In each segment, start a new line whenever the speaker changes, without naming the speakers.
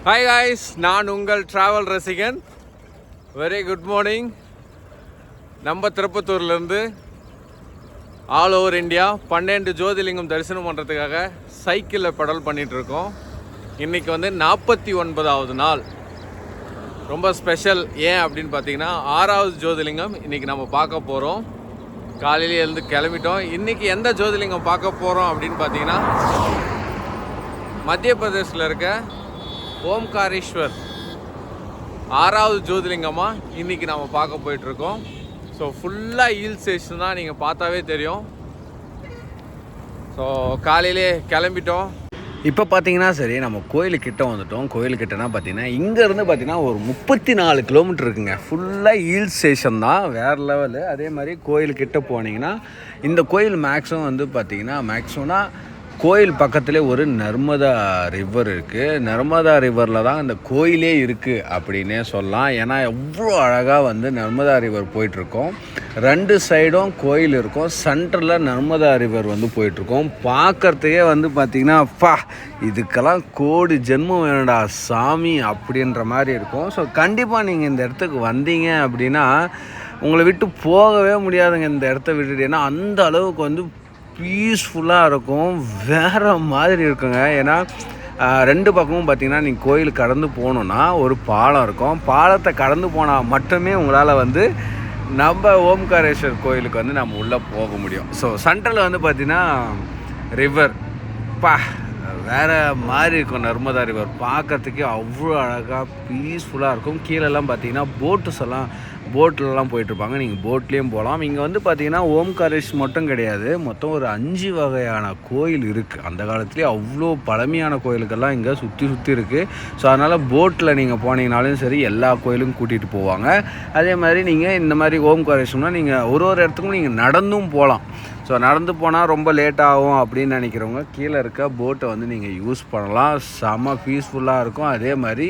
Hi guys, நான் உங்கள் travel ரசிகன். Very good morning. நம்ம திருப்பத்தூர்லேருந்து ஆல் ஓவர் இந்தியா 12 ஜோதிலிங்கம் தரிசனம் பண்ணுறதுக்காக சைக்கிளில் பெடல் பண்ணிகிட்ருக்கோம். இன்றைக்கி 49வது நாள். ரொம்ப ஸ்பெஷல். ஏன் அப்படின்னு பார்த்தீங்கன்னா 6வது ஜோதிலிங்கம் இன்றைக்கி நம்ம பார்க்க போகிறோம். காலையிலே எழுந்து கிளம்பிட்டோம். இன்றைக்கி எந்த ஜோதிலிங்கம் பார்க்க போகிறோம் அப்படின்னு பார்த்தீங்கன்னா மத்திய பிரதேசில் இருக்க ஓம்காரேஸ்வர் 6வது ஜோதிலிங்கமாக இன்றைக்கி நம்ம பார்க்க போயிட்டுருக்கோம். ஸோ ஃபுல்லாக ஹில் ஸ்டேஷன் தான், நீங்கள் பார்த்தாவே தெரியும். ஸோ காலையிலே கிளம்பிட்டோம்.
இப்போ பார்த்தீங்கன்னா சரி, நம்ம கோயிலுக்கிட்ட வந்துட்டோம். கோயிலுக்கிட்டனா பார்த்தீங்கன்னா இங்கேருந்து பார்த்தீங்கன்னா ஒரு 34 கிலோமீட்டர் இருக்குங்க. ஃபுல்லாக ஹில் ஸ்டேஷன் தான், வேறு லெவலு. அதே மாதிரி கோயிலுக்கிட்ட போனீங்கன்னா இந்த கோயில் மேக்ஸிமம் பார்த்தீங்கன்னா கோயில் பக்கத்துலேயே ஒரு நர்மதா ரிவர் இருக்குது. நர்மதா ரிவரில் தான் இந்த கோயிலே இருக்குது அப்படின்னே சொல்லலாம். ஏன்னா எவ்வளோ அழகாக நர்மதா ரிவர் போயிட்டுருக்கோம். 2 சைடும் கோயில் இருக்கும். சென்டரில் நர்மதா ரிவர் போயிட்டுருக்கோம். பார்க்குறதுக்கே பார்த்திங்கன்னா இதுக்கெல்லாம் கோடி ஜென்மம் வேணுடா சாமி அப்படின்ற மாதிரி இருக்கும். ஸோ கண்டிப்பாக நீங்கள் இந்த இடத்துக்கு வந்தீங்க அப்படின்னா உங்களை விட்டு போகவே முடியாதுங்க இந்த இடத்த விட்டுட்டு. ஏன்னா அந்த அளவுக்கு பீஸ்ஃபுல்லாக இருக்கும், வேறு மாதிரி இருக்குங்க. ஏன்னா 2 பக்கமும் பார்த்திங்கன்னா நீங்கள் கோயில் கடந்து போகணுன்னா ஒரு பாலம் இருக்கும். பாலத்தை கடந்து போனால் மட்டுமே உங்களால் நம்ம ஓம்காரேஸ்வர் கோயிலுக்கு நம்ம உள்ளே போக முடியும். ஸோ சென்ட்ரலில் பார்த்திங்கன்னா ரிவர் வேறு மாதிரி இருக்கும். நர்மதா ரிவர் பார்க்குறதுக்கே அவ்வளோ அழகாக பீஸ்ஃபுல்லாக இருக்கும். கீழெல்லாம் பார்த்திங்கன்னா போட்டிலலாம் போயிட்டுருப்பாங்க. நீங்கள் போட்லேயும் போகலாம். இங்கே பார்த்திங்கன்னா ஓம்காரேஷ் மட்டும் கிடையாது, மொத்தம் ஒரு 5 வகையான கோயில் இருக்குது. அந்த காலத்துலேயே அவ்வளோ பழமையான கோயிலுக்கெல்லாம் இங்கே சுற்றி இருக்குது. ஸோ அதனால் போட்டில் நீங்கள் போனீங்கனாலும் சரி எல்லா கோயிலும் கூட்டிகிட்டு போவாங்க. அதே மாதிரி நீங்கள் இந்த மாதிரி ஓம்காரேஷ்னால் நீங்கள் ஒரு இடத்துக்கும் நீங்கள் நடந்தும் போகலாம். ஸோ நடந்து போனால் ரொம்ப லேட் ஆகும் அப்படின்னு நினைக்கிறவங்க கீழே இருக்க போட்டை நீங்கள் யூஸ் பண்ணலாம். செம்ம பீஸ்ஃபுல்லாக இருக்கும். அதே மாதிரி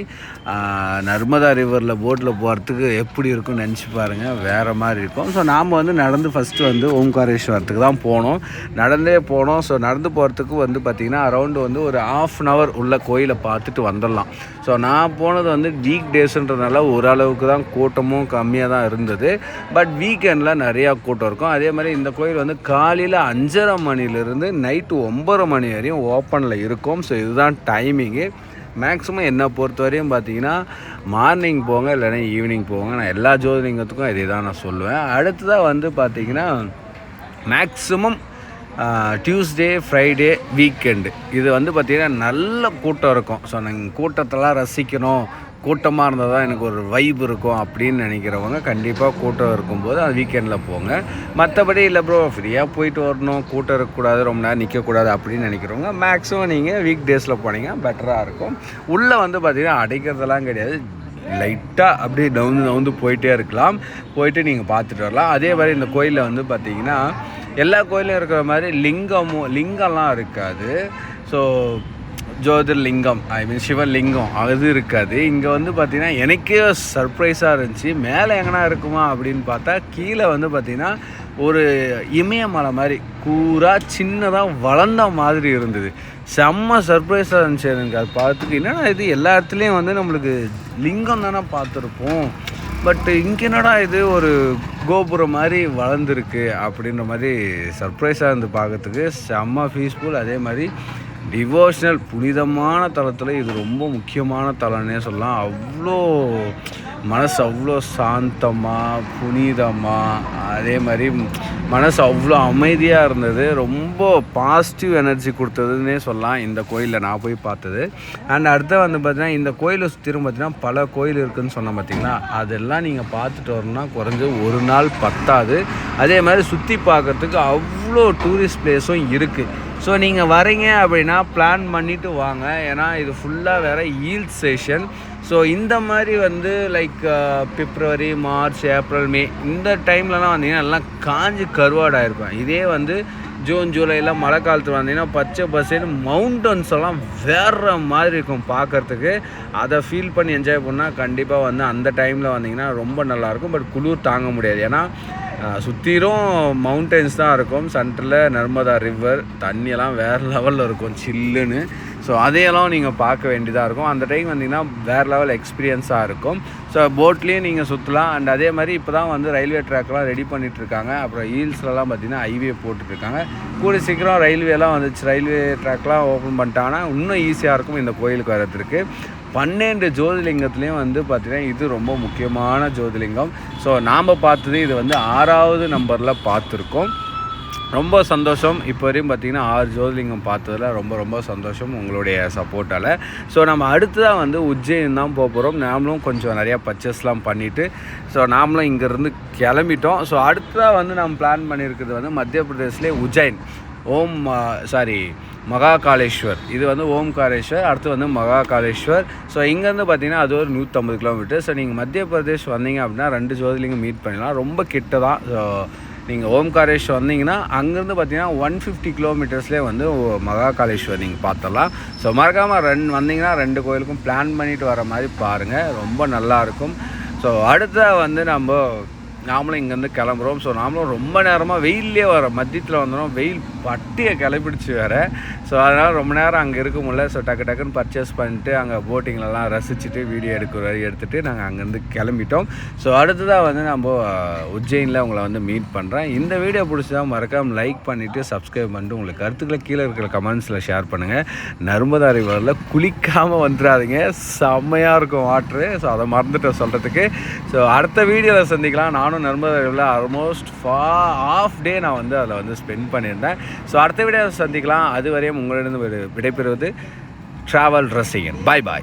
நர்மதா ரிவரில் போட்டில் போகிறதுக்கு எப்படி இருக்குன்னு நினச்சி பாருங்கள், வேறு மாதிரி இருக்கும். ஸோ நாம் நடந்து ஃபஸ்ட்டு ஓம்காரேஸ்வரத்துக்கு தான் போனோம். நடந்தே போனோம். ஸோ நடந்து போகிறதுக்கு பார்த்திங்கன்னா அரௌண்டு ஒரு ½ அன் ஹவர் உள்ள கோயிலை பார்த்துட்டு வந்துடலாம். ஸோ நான் போனது வீக் டேஸுன்றதுனால ஓரளவுக்கு தான் கூட்டமும் கம்மியாக தான் இருந்தது. பட் வீக்கெண்டில் நிறையா கூட்டம் இருக்கும். அதே மாதிரி இந்த கோயில் காலையில் 5:30 மணிலேருந்து நைட்டு 9:30 மணி வரையும் ஓப்பனில் இருக்கும். ஸோ இதுதான் டைமிங்கு. மேக்ஸிமம் என்னை பொறுத்த வரையும் பார்த்தீங்கன்னா மார்னிங் போங்க, இல்லைன்னா ஈவினிங் போங்க. நான் எல்லா ஜோதிலிங்கத்துக்கும் இதே தான் நான் சொல்லுவேன். அடுத்ததாக பார்த்திங்கன்னா மேக்ஸிமம் டியூஸ்டே, ஃப்ரைடே, வீக்கெண்டு இது பார்த்திங்கன்னா நல்ல கூட்டம் இருக்கும். ஸோ நாங்கள் கூட்டத்தெல்லாம் ரசிக்கணும், கூட்டமாக இருந்தால் தான் எனக்கு ஒரு வைப் இருக்கும் அப்படின்னு நினைக்கிறவங்க கண்டிப்பாக கூட்டம் இருக்கும்போது அது வீக்கெண்டில் போங்க. மற்றபடி இல்லை ப்ரோ ஃப்ரீயாக போயிட்டு வரணும், கூட்டம் இருக்கக்கூடாது, ரொம்ப நேரம் நிற்கக்கூடாது அப்படின்னு நினைக்கிறவங்க மேக்ஸிமம் நீங்கள் வீக் டேஸில் போனீங்க பெட்டராக இருக்கும். உள்ளே பார்த்திங்கன்னா அடைக்கிறதெல்லாம் கிடையாது, லைட்டாக அப்படியே நவுந்து போயிட்டே இருக்கலாம். போயிட்டு நீங்கள் பார்த்துட்டு வரலாம். அதே மாதிரி இந்த கோயிலில் பார்த்திங்கன்னா எல்லா கோயிலும் இருக்கிற மாதிரி லிங்கம்லாம் இருக்காது. ஸோ ஜோதிர்லிங்கம் சிவலிங்கம் அது இருக்காது. இங்கே பார்த்திங்கன்னா எனக்கே சர்ப்ரைஸாக இருந்துச்சு. மேலே எங்கன்னா இருக்குமா அப்படின்னு பார்த்தா கீழே பார்த்திங்கன்னா ஒரு இமயமலை மாதிரி கூராக சின்னதாக வளர்ந்த மாதிரி இருந்தது. செம்ம சர்ப்ரைஸாக இருந்துச்சு எனக்கு அது பார்த்துட்டு. என்னடா இது எல்லா இடத்துலையும் நம்மளுக்கு லிங்கம் தானே பார்த்துருப்போம், பட் இங்கே என்னடா இது ஒரு கோபுரம் மாதிரி வளர்ந்துருக்கு அப்படின்ற மாதிரி சர்ப்ரைஸாக இருந்து பார்க்கறதுக்கு. செம்ம பீஸ்ஃபுல். அதே மாதிரி டிவோஷனல் புனிதமான தலத்தில் இது ரொம்ப முக்கியமான தலம்னே சொல்லலாம். அவ்வளோ மனசு அவ்வளோ சாந்தமாக புனிதமாக, அதே மாதிரி மனசு அவ்வளோ அமைதியாக இருந்தது. ரொம்ப பாசிட்டிவ் எனர்ஜி கொடுத்ததுன்னே சொல்லலாம் இந்த கோயிலில் நான் போய் பார்த்தது. அண்ட் அடுத்து பார்த்திங்கன்னா இந்த கோயிலை சுற்றிலும் பார்த்திங்கன்னா பல கோயில் இருக்குதுன்னு சொன்னால் பார்த்திங்கன்னா அதெல்லாம் நீங்கள் பார்த்துட்டு வரணும்னா குறைஞ்ச ஒரு நாள் பத்தாது. அதே மாதிரி சுற்றி பார்க்குறதுக்கு அவ்வளோ டூரிஸ்ட் பிளேஸும் இருக்குது. ஸோ நீங்கள் வரீங்க அப்படின்னா பிளான் பண்ணிவிட்டு வாங்க. ஏன்னா இது ஃபுல்லாக வேறு ஹில் ஸ்டேஷன். ஸோ இந்த மாதிரி லைக் பிப்ரவரி, மார்ச், ஏப்ரல், மே இந்த டைம்லலாம் வந்தீங்கன்னா எல்லாம் காஞ்சி கருவாடாயிருப்பேன். இதே ஜூன், ஜூலையில் மழை காலத்தில் வந்தீங்கன்னா பச்சை பசேன்னு மவுண்டன்ஸ் எல்லாம் வேறு மாதிரி இருக்கும் பார்க்குறதுக்கு. அதை ஃபீல் பண்ணி என்ஜாய் பண்ணால் கண்டிப்பாக அந்த டைமில் வந்தீங்கன்னா ரொம்ப நல்லாயிருக்கும். பட் குளிர் தாங்க முடியாது. ஏன்னா சுற்றிலும் மவுண்டன்ஸ் தான் இருக்கும். சென்டரில் நர்மதா ரிவர், தண்ணியெல்லாம் வேறு லெவலில் இருக்கும் சில்லுன்னு. ஸோ அதையெல்லாம் நீங்கள் பார்க்க வேண்டியதாக இருக்கும். அந்த டைம் வந்தீங்கன்னா வேறு லெவல் எக்ஸ்பீரியன்ஸாக இருக்கும். ஸோ போட்லேயும் நீங்கள் சுற்றலாம். அண்ட் அதே மாதிரி இப்போ தான் வந்து ரயில்வே ட்ராக்லாம் ரெடி பண்ணிகிட்ருக்காங்க. அப்புறம் ஹீல்ஸ்லலாம் பார்த்திங்கன்னா ஹைவே போட்டுட்ருக்காங்க. கூடிய சீக்கிரம் ரயில்வேலாம் வந்துச்சு, ரயில்வே ட்ராக்லாம் ஓப்பன் பண்ணிட்டாங்கன்னா இன்னும் ஈஸியாக இருக்கும் இந்த கோயிலுக்கு வரதுக்கு. 12 ஜோதிலிங்கத்துலேயும் வந்து பார்த்திங்கன்னா இது ரொம்ப முக்கியமான ஜோதிலிங்கம். ஸோ நாம் பார்த்தது இது வந்து 6வது நம்பரில் பார்த்துருக்கோம். ரொம்ப சந்தோஷம். இப்போ வரையும் பார்த்திங்கன்னா 6 ஜோதிலிங்கம் பார்த்ததில் ரொம்ப சந்தோஷம் உங்களுடைய சப்போர்ட்டால். ஸோ நம்ம அடுத்ததாக வந்து உஜ்ஜைன் தான் போக போகிறோம். நாமளும் கொஞ்சம் நிறையா பர்ச்சேஸ்லாம் பண்ணிவிட்டு ஸோ நாமளும் இங்கேருந்து கிளம்பிட்டோம். ஸோ அடுத்ததாக வந்து நம்ம பிளான் பண்ணியிருக்கிறது வந்து மத்திய பிரதேஷ்லேயே உஜ்ஜைன் மகாகாலேஸ்வர். இது வந்து ஓம்காரேஸ்வர், அடுத்து வந்து மகாகாலேஸ்வர். ஸோ இங்கேருந்து பார்த்திங்கன்னா அது ஒரு 150 கிலோமீட்டர். ஸோ நீங்கள் மத்திய பிரதேஷ் வந்தீங்க அப்படின்னா 2 ஜோதிலிங்கம் மீட் பண்ணலாம். ரொம்ப கிட்ட தான். ஸோ நீங்கள் ஓம்காரேஸ்வர் வந்தீங்கன்னா அங்கேருந்து பார்த்தீங்கன்னா 150 கிலோமீட்டர்ஸ்லேயே வந்து மகாகாலேஸ்வர் நீங்கள் பார்த்துடலாம். ஸோ மறக்காமல் வந்தீங்கன்னா 2 கோயிலுக்கும் பிளான் பண்ணிவிட்டு வர மாதிரி பாருங்கள், ரொம்ப நல்லாயிருக்கும். ஸோ அடுத்த வந்து நாமளும் இங்கேருந்து கிளம்புறோம். ஸோ நாமளும் ரொம்ப நேரமாக வெயிலே மத்தியத்தில் வந்துடும். வெயில் பட்டியை கிளப்பிடுச்சு வேறு. ஸோ அதனால் ரொம்ப நேரம் அங்கே இருக்க முடியல. ஸோ டக்குன்னு பர்ச்சேஸ் பண்ணிட்டு அங்கே போட்டிங்லலாம் ரசிச்சுட்டு வீடியோ எடுத்துகிட்டு நாங்கள் அங்கேருந்து கிளம்பிட்டோம். ஸோ அடுத்ததாக வந்து நம்ம உஜ்ஜைனில் உங்களை வந்து மீட் பண்ணுறேன். இந்த வீடியோ பிடிச்சதா மறக்காமல் லைக் பண்ணிவிட்டு சப்ஸ்கிரைப் பண்ணிட்டு உங்களுக்கு கருத்துக்களை கீழே இருக்கிற கமெண்ட்ஸில் ஷேர் பண்ணுங்கள். நர்மதா ரிவரில் குளிக்காமல் வந்துடாதீங்க, செம்மையாக இருக்கும் வாட்ரு. ஸோ அதை மறந்துட்டு சொல்கிறதுக்கு. ஸோ அடுத்த வீடியோவில் சந்திக்கலாம். நானும் நர்மதா ரிவரில் ஆல்மோஸ்ட் ஹாஃப் டே நான் வந்து அதில் வந்து ஸ்பெண்ட் பண்ணியிருந்தேன். ஸோ அடுத்த வீடியோவில் சந்திக்கலாம். அதுவரையும் உங்களிடம் விடைபெறுவது ட்ராவல் ரசிகன். பாய்.